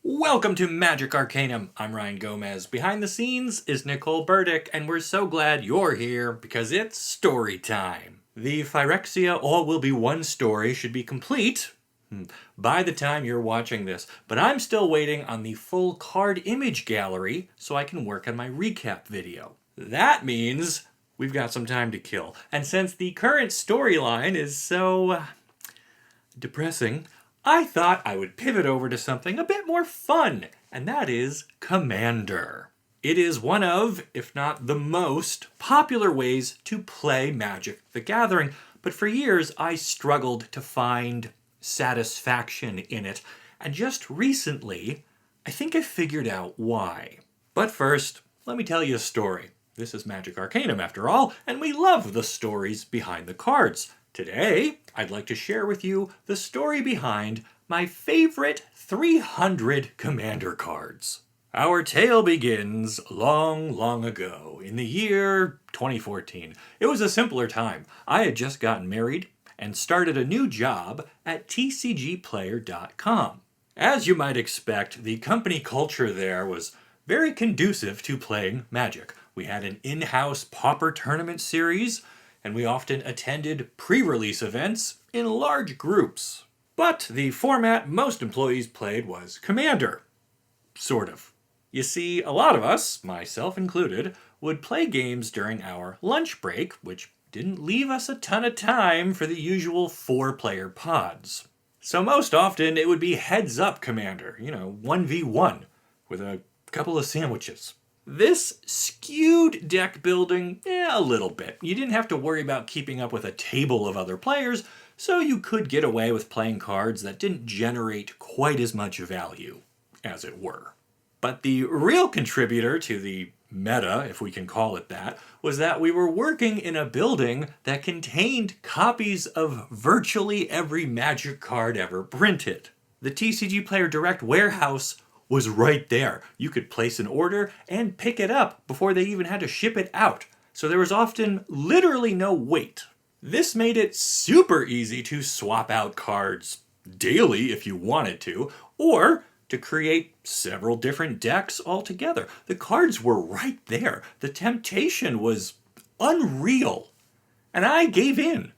Welcome to Magic Arcanum. I'm Ryan Gomez. Behind the scenes is Nicole Burdick, and we're so glad you're here because it's story time. The Phyrexia All Will Be One story should be complete by the time you're watching this, but I'm still waiting on the full card image gallery so I can work on my recap video. That means we've got some time to kill, and since the current storyline is so depressing, I thought I would pivot over to something a bit more fun, and that is Commander. It is one of, if not the most, popular ways to play Magic the Gathering, but for years I struggled to find satisfaction in it, and just recently, I think I figured out why. But first, let me tell you a story. This is Magic Arcanum after all, and we love the stories behind the cards. Today, I'd like to share with you the story behind my favorite 300 Commander cards. Our tale begins long, long ago, in the year 2014. It was a simpler time. I had just gotten married and started a new job at tcgplayer.com. As you might expect, the company culture there was very conducive to playing Magic. We had an in-house Pauper tournament series, and we often attended pre-release events in large groups. But the format most employees played was Commander. Sort of. You see, a lot of us, myself included, would play games during our lunch break, which didn't leave us a ton of time for the usual 4-player pods. So most often it would be heads-up Commander, 1v1, with a couple of sandwiches. This skewed deck building, a little bit. You didn't have to worry about keeping up with a table of other players, so you could get away with playing cards that didn't generate quite as much value, as it were. But the real contributor to the meta, if we can call it that, was that we were working in a building that contained copies of virtually every Magic card ever printed. The TCG Player Direct warehouse was right there. You could place an order and pick it up before they even had to ship it out. So there was often literally no wait. This made it super easy to swap out cards daily if you wanted to, or to create several different decks altogether. The cards were right there. The temptation was unreal. And I gave in.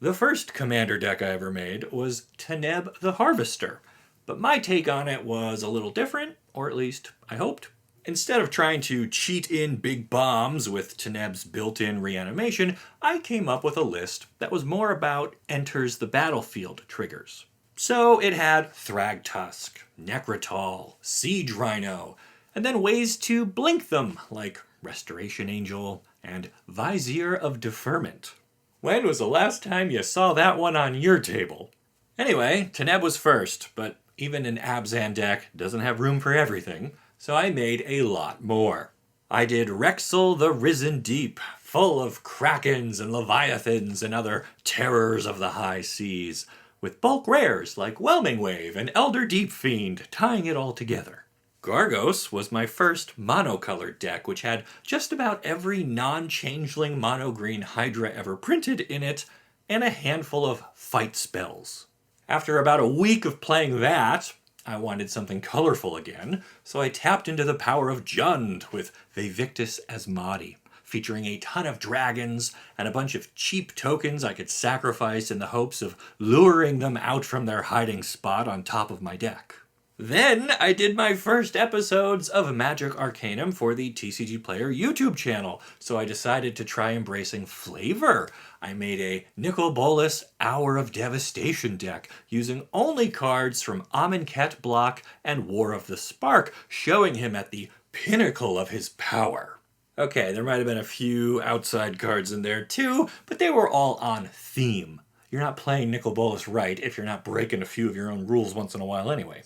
The first Commander deck I ever made was Teneb the Harvester. But my take on it was a little different, or at least I hoped. Instead of trying to cheat in big bombs with Teneb's built-in reanimation, I came up with a list that was more about enters the battlefield triggers. So it had Thragtusk, Necrotal, Siege Rhino, and then ways to blink them, like Restoration Angel and Vizier of Deferment. When was the last time you saw that one on your table? Anyway, Teneb was first, but even an Abzan deck doesn't have room for everything, so I made a lot more. I did Rexel the Risen Deep, full of Krakens and Leviathans and other terrors of the high seas, with bulk rares like Whelming Wave and Elder Deep Fiend tying it all together. Gargos was my first monocolored deck, which had just about every non-changeling mono-green Hydra ever printed in it, and a handful of fight spells. After about a week of playing that, I wanted something colorful again, so I tapped into the power of Jund with Vivictus Asmodi, featuring a ton of dragons and a bunch of cheap tokens I could sacrifice in the hopes of luring them out from their hiding spot on top of my deck. Then I did my first episodes of Magic Arcanum for the TCG Player YouTube channel, so I decided to try embracing flavor. I made a Nicol Bolas Hour of Devastation deck, using only cards from Amonkhet Block and War of the Spark, showing him at the pinnacle of his power. Okay, there might have been a few outside cards in there too, but they were all on theme. You're not playing Nicol Bolas right if you're not breaking a few of your own rules once in a while anyway,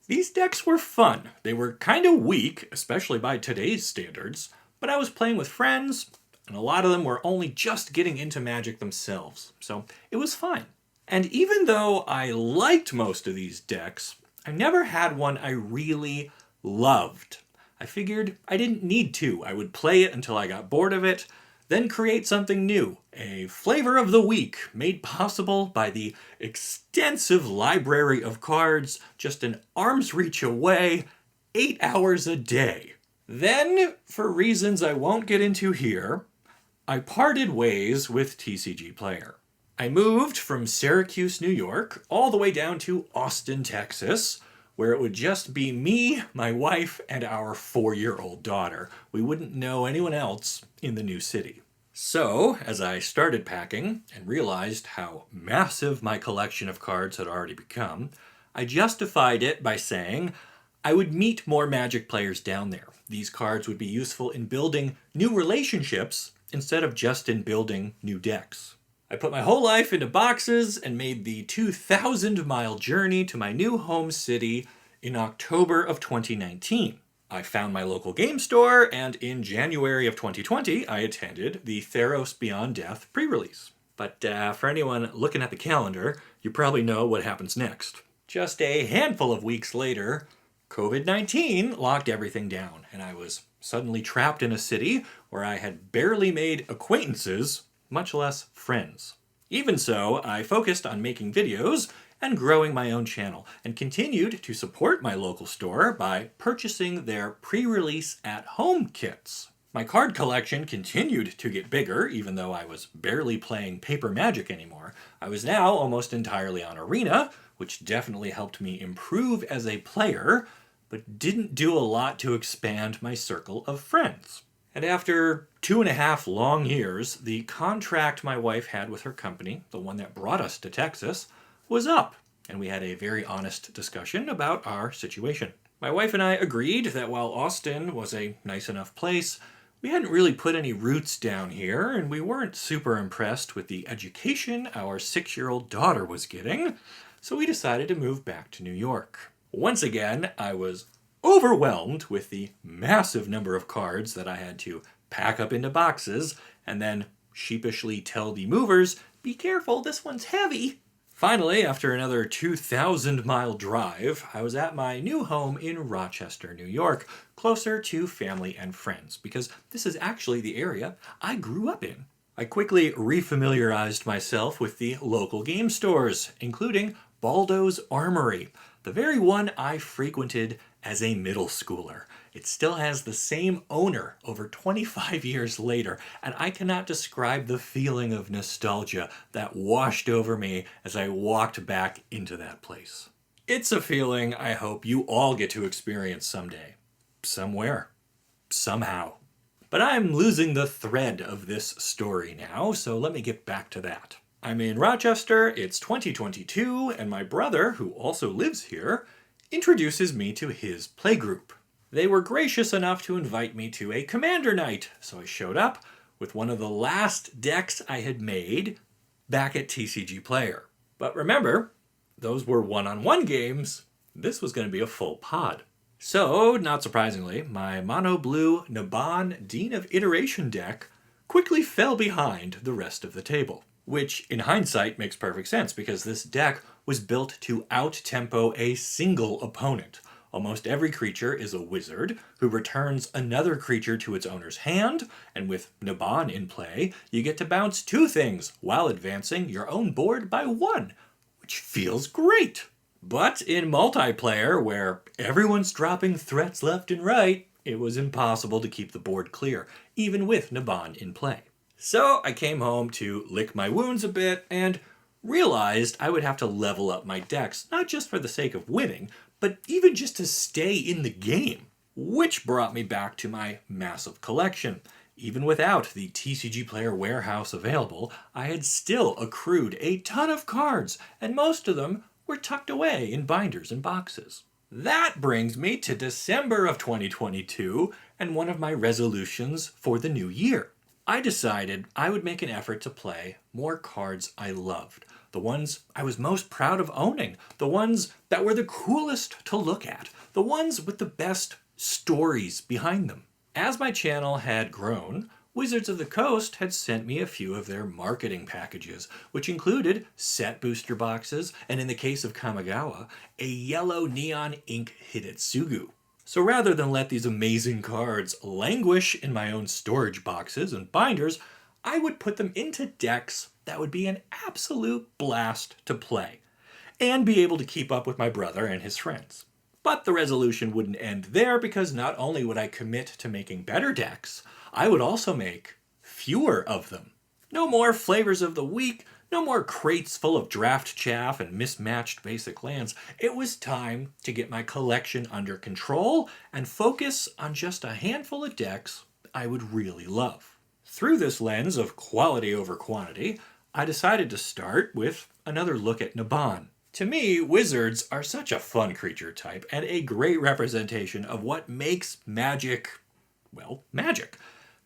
These decks were fun. They were kind of weak, especially by today's standards, but I was playing with friends, and a lot of them were only just getting into Magic themselves, so it was fine. And even though I liked most of these decks, I never had one I really loved. I figured I didn't need to. I would play it until I got bored of it, then create something new, a flavor of the week made possible by the extensive library of cards just an arm's reach away, 8 hours a day. Then, for reasons I won't get into here, I parted ways with TCG Player. I moved from Syracuse, New York, all the way down to Austin, Texas, where it would just be me, my wife, and our 4-year-old daughter. We wouldn't know anyone else in the new city. So, as I started packing and realized how massive my collection of cards had already become, I justified it by saying I would meet more Magic players down there. These cards would be useful in building new relationships instead of just in building new decks. I put my whole life into boxes and made the 2,000-mile journey to my new home city in October of 2019. I found my local game store, and in January of 2020, I attended the Theros Beyond Death pre-release. But for anyone looking at the calendar, you probably know what happens next. Just a handful of weeks later, COVID-19 locked everything down, and I was suddenly trapped in a city where I had barely made acquaintances, much less friends. Even so, I focused on making videos and growing my own channel, and continued to support my local store by purchasing their pre-release at-home kits. My card collection continued to get bigger, even though I was barely playing paper Magic anymore. I was now almost entirely on Arena, which definitely helped me improve as a player, but didn't do a lot to expand my circle of friends. And after 2.5 long years, the contract my wife had with her company, the one that brought us to Texas, was up, and we had a very honest discussion about our situation. My wife and I agreed that while Austin was a nice enough place, we hadn't really put any roots down here, and we weren't super impressed with the education our 6-year-old daughter was getting, so we decided to move back to New York. Once again, I was overwhelmed with the massive number of cards that I had to pack up into boxes and then sheepishly tell the movers, "Be careful, this one's heavy." Finally, after another 2,000-mile drive, I was at my new home in Rochester, New York, closer to family and friends, because this is actually the area I grew up in. I quickly refamiliarized myself with the local game stores, including Baldo's Armory, the very one I frequented as a middle schooler. It still has the same owner over 25 years later, and I cannot describe the feeling of nostalgia that washed over me as I walked back into that place. It's a feeling I hope you all get to experience someday. Somewhere. Somehow. But I'm losing the thread of this story now, so let me get back to that. I'm in Rochester, it's 2022, and my brother, who also lives here, introduces me to his playgroup. They were gracious enough to invite me to a Commander night, so I showed up with one of the last decks I had made back at TCG Player. But remember, those were one-on-one games. This was going to be a full pod. So, not surprisingly, my mono blue Naban Dean of Iteration deck quickly fell behind the rest of the table. Which, in hindsight, makes perfect sense, because this deck was built to out-tempo a single opponent. Almost every creature is a wizard, who returns another creature to its owner's hand, and with Naban in play, you get to bounce 2 things while advancing your own board by 1, which feels great. But in multiplayer, where everyone's dropping threats left and right, it was impossible to keep the board clear, even with Naban in play. So I came home to lick my wounds a bit and realized I would have to level up my decks, not just for the sake of winning, but even just to stay in the game. Which brought me back to my massive collection. Even without the TCG Player warehouse available, I had still accrued a ton of cards, and most of them were tucked away in binders and boxes. That brings me to December of 2022 and one of my resolutions for the new year. I decided I would make an effort to play more cards I loved. The ones I was most proud of owning. The ones that were the coolest to look at. The ones with the best stories behind them. As my channel had grown, Wizards of the Coast had sent me a few of their marketing packages, which included set booster boxes, and in the case of Kamigawa, a yellow neon ink Hidetsugu. So rather than let these amazing cards languish in my own storage boxes and binders, I would put them into decks that would be an absolute blast to play, and be able to keep up with my brother and his friends. But the resolution wouldn't end there, because not only would I commit to making better decks, I would also make fewer of them. No more flavors of the week, no more crates full of draft chaff and mismatched basic lands. It was time to get my collection under control and focus on just a handful of decks I would really love. Through this lens of quality over quantity, I decided to start with another look at Naban. To me, wizards are such a fun creature type and a great representation of what makes Magic, well, magic.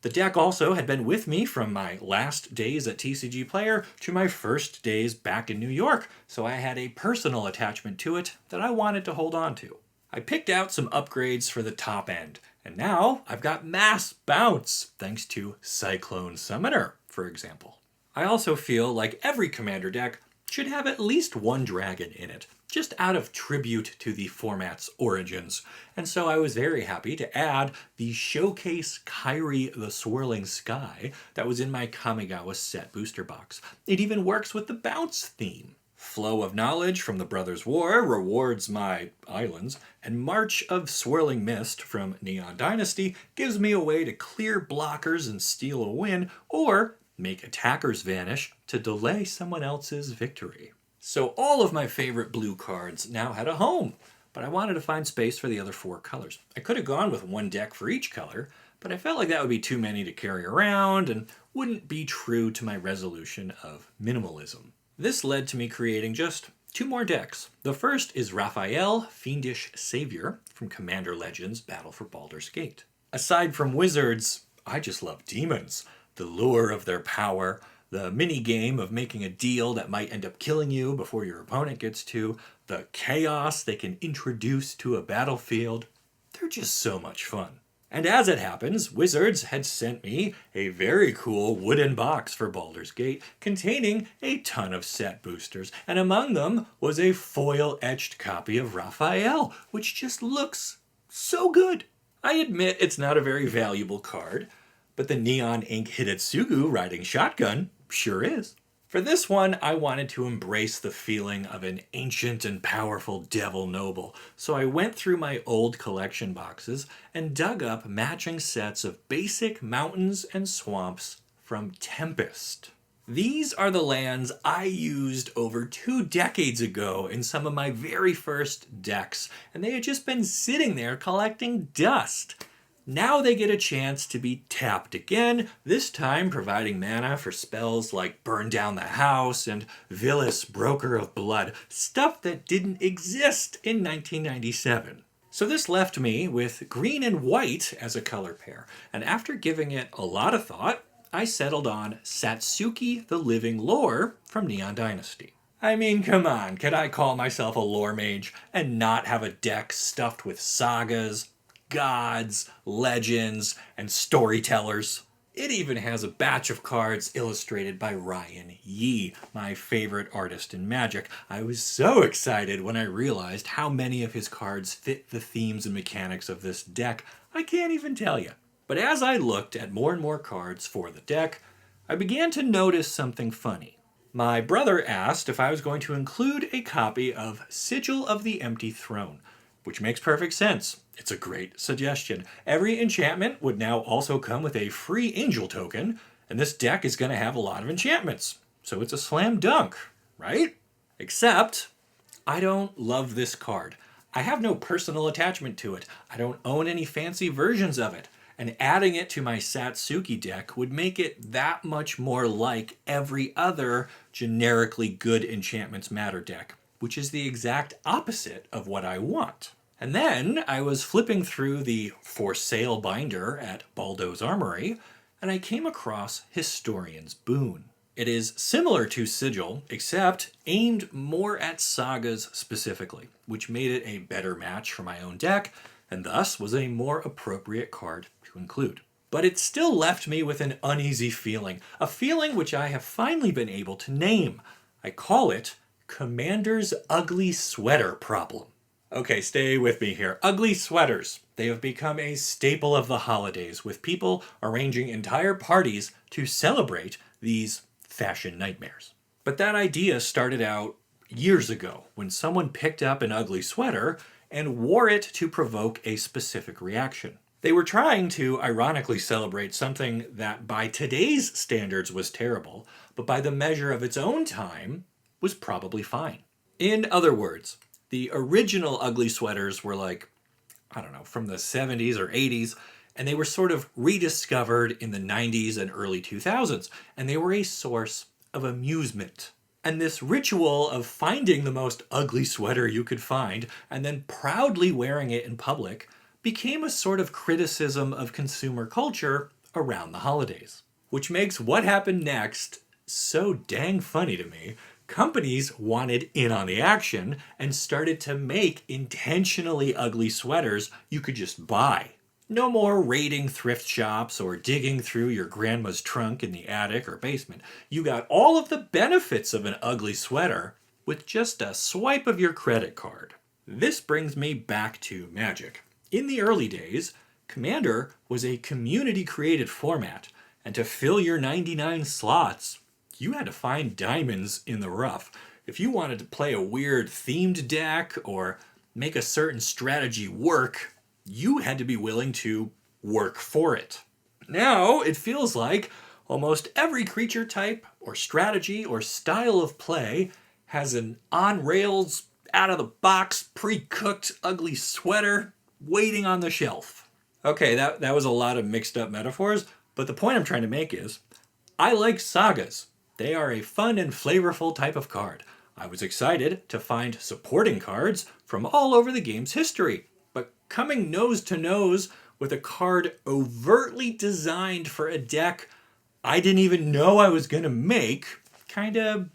The deck also had been with me from my last days at TCG Player to my first days back in New York, so I had a personal attachment to it that I wanted to hold on to. I picked out some upgrades for the top end, and now I've got mass bounce, thanks to Cyclone Summoner, for example. I also feel like every Commander deck should have at least one dragon in it, just out of tribute to the format's origins. And so I was very happy to add the Showcase Kairi the Swirling Sky that was in my Kamigawa set booster box. It even works with the bounce theme. Flow of Knowledge from the Brothers' War rewards my islands, and March of Swirling Mist from Neon Dynasty gives me a way to clear blockers and steal a win, or make attackers vanish to delay someone else's victory. So all of my favorite blue cards now had a home, but I wanted to find space for the other 4 colors. I could have gone with one deck for each color, but I felt like that would be too many to carry around and wouldn't be true to my resolution of minimalism. This led to me creating just 2 more decks. The first is Raphael, Fiendish Savior from Commander Legends Battle for Baldur's Gate. Aside from wizards, I just love demons. The lure of their power, the mini-game of making a deal that might end up killing you before your opponent gets to, the chaos they can introduce to a battlefield. They're just so much fun. And as it happens, Wizards had sent me a very cool wooden box for Baldur's Gate containing a ton of set boosters, and among them was a foil-etched copy of Raphael, which just looks so good. I admit it's not a very valuable card, but the neon ink Hidetsugu riding shotgun sure is. For this one, I wanted to embrace the feeling of an ancient and powerful devil noble, so I went through my old collection boxes and dug up matching sets of basic mountains and swamps from Tempest. These are the lands I used over 2 decades ago in some of my very first decks, and they had just been sitting there collecting dust. Now they get a chance to be tapped again, this time providing mana for spells like Burn Down the House and Vilis, Broker of Blood, stuff that didn't exist in 1997. So this left me with green and white as a color pair, and after giving it a lot of thought, I settled on Satsuki the Living Lore from Neon Dynasty. I mean, come on, could I call myself a lore mage and not have a deck stuffed with sagas, gods, legends, and storytellers? It even has a batch of cards illustrated by Ryan Yee, my favorite artist in Magic. I was so excited when I realized how many of his cards fit the themes and mechanics of this deck, I can't even tell you. But as I looked at more and more cards for the deck, I began to notice something funny. My brother asked if I was going to include a copy of Sigil of the Empty Throne, which makes perfect sense. It's a great suggestion. Every enchantment would now also come with a free angel token, and this deck is going to have a lot of enchantments. So it's a slam dunk, right? Except, I don't love this card. I have no personal attachment to it. I don't own any fancy versions of it. And adding it to my Satsuki deck would make it that much more like every other generically good Enchantments Matter deck, which is the exact opposite of what I want. And then I was flipping through the for sale binder at Baldo's Armory, and I came across Historian's Boon. It is similar to Sigil, except aimed more at sagas specifically, which made it a better match for my own deck, and thus was a more appropriate card to include. But it still left me with an uneasy feeling, a feeling which I have finally been able to name. I call it Commander's Ugly Sweater Problem. Okay, stay with me here. Ugly sweaters. They have become a staple of the holidays, with people arranging entire parties to celebrate these fashion nightmares. But that idea started out years ago when someone picked up an ugly sweater and wore it to provoke a specific reaction. They were trying to ironically celebrate something that by today's standards was terrible, but by the measure of its own time was probably fine. In other words, the original ugly sweaters were like, I don't know, from the 70s or 80s, and they were sort of rediscovered in the 90s and early 2000s, and they were a source of amusement. And this ritual of finding the most ugly sweater you could find and then proudly wearing it in public became a sort of criticism of consumer culture around the holidays. Which makes what happened next so dang funny to me. Companies wanted in on the action and started to make intentionally ugly sweaters you could just buy. No more raiding thrift shops or digging through your grandma's trunk in the attic or basement. You got all of the benefits of an ugly sweater with just a swipe of your credit card. This brings me back to Magic. In the early days, Commander was a community-created format, and to fill your 99 slots, you had to find diamonds in the rough. If you wanted to play a weird themed deck or make a certain strategy work, you had to be willing to work for it. Now, it feels like almost every creature type or strategy or style of play has an on-rails, out-of-the-box, pre-cooked, ugly sweater waiting on the shelf. Okay, that was a lot of mixed up metaphors, but the point I'm trying to make is, I like sagas. They are a fun and flavorful type of card. I was excited to find supporting cards from all over the game's history, but coming nose to nose with a card overtly designed for a deck I didn't even know I was going to make kind of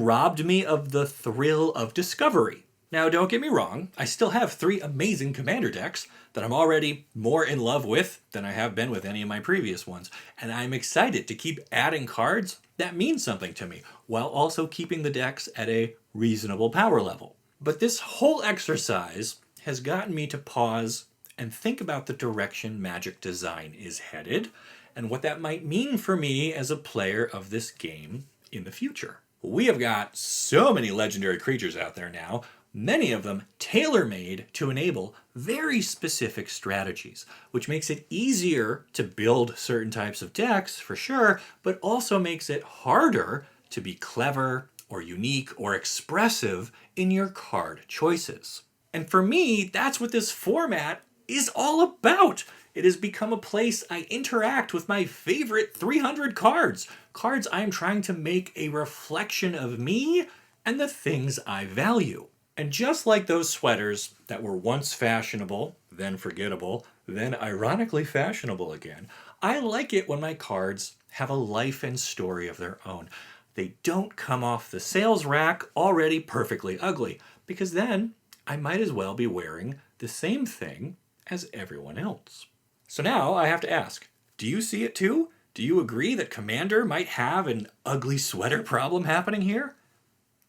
robbed me of the thrill of discovery. Now, don't get me wrong, I still have 3 amazing Commander decks that I'm already more in love with than I have been with any of my previous ones, and I'm excited to keep adding cards that mean something to me, while also keeping the decks at a reasonable power level. But this whole exercise has gotten me to pause and think about the direction Magic design is headed, and what that might mean for me as a player of this game in the future. We have got so many legendary creatures out there now, many of them tailor-made to enable very specific strategies, which makes it easier to build certain types of decks, for sure, but also makes it harder to be clever or unique or expressive in your card choices. And for me, that's what this format is all about. It has become a place I interact with my favorite 300 cards. Cards I'm trying to make a reflection of me and the things I value. And just like those sweaters that were once fashionable, then forgettable, then ironically fashionable again, I like it when my cards have a life and story of their own. They don't come off the sales rack already perfectly ugly, because then I might as well be wearing the same thing as everyone else. So now I have to ask, do you see it too? Do you agree that Commander might have an ugly sweater problem happening here?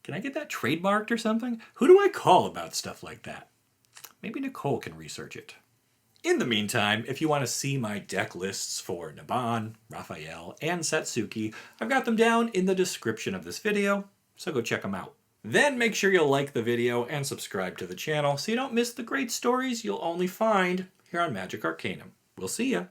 Can I get that trademarked or something? Who do I call about stuff like that? Maybe Nicole can research it. In the meantime, if you want to see my deck lists for Naban, Raphael, and Satsuki, I've got them down in the description of this video, so go check them out. Then make sure you'll like the video and subscribe to the channel so you don't miss the great stories you'll only find here on Magic Arcanum. We'll see ya!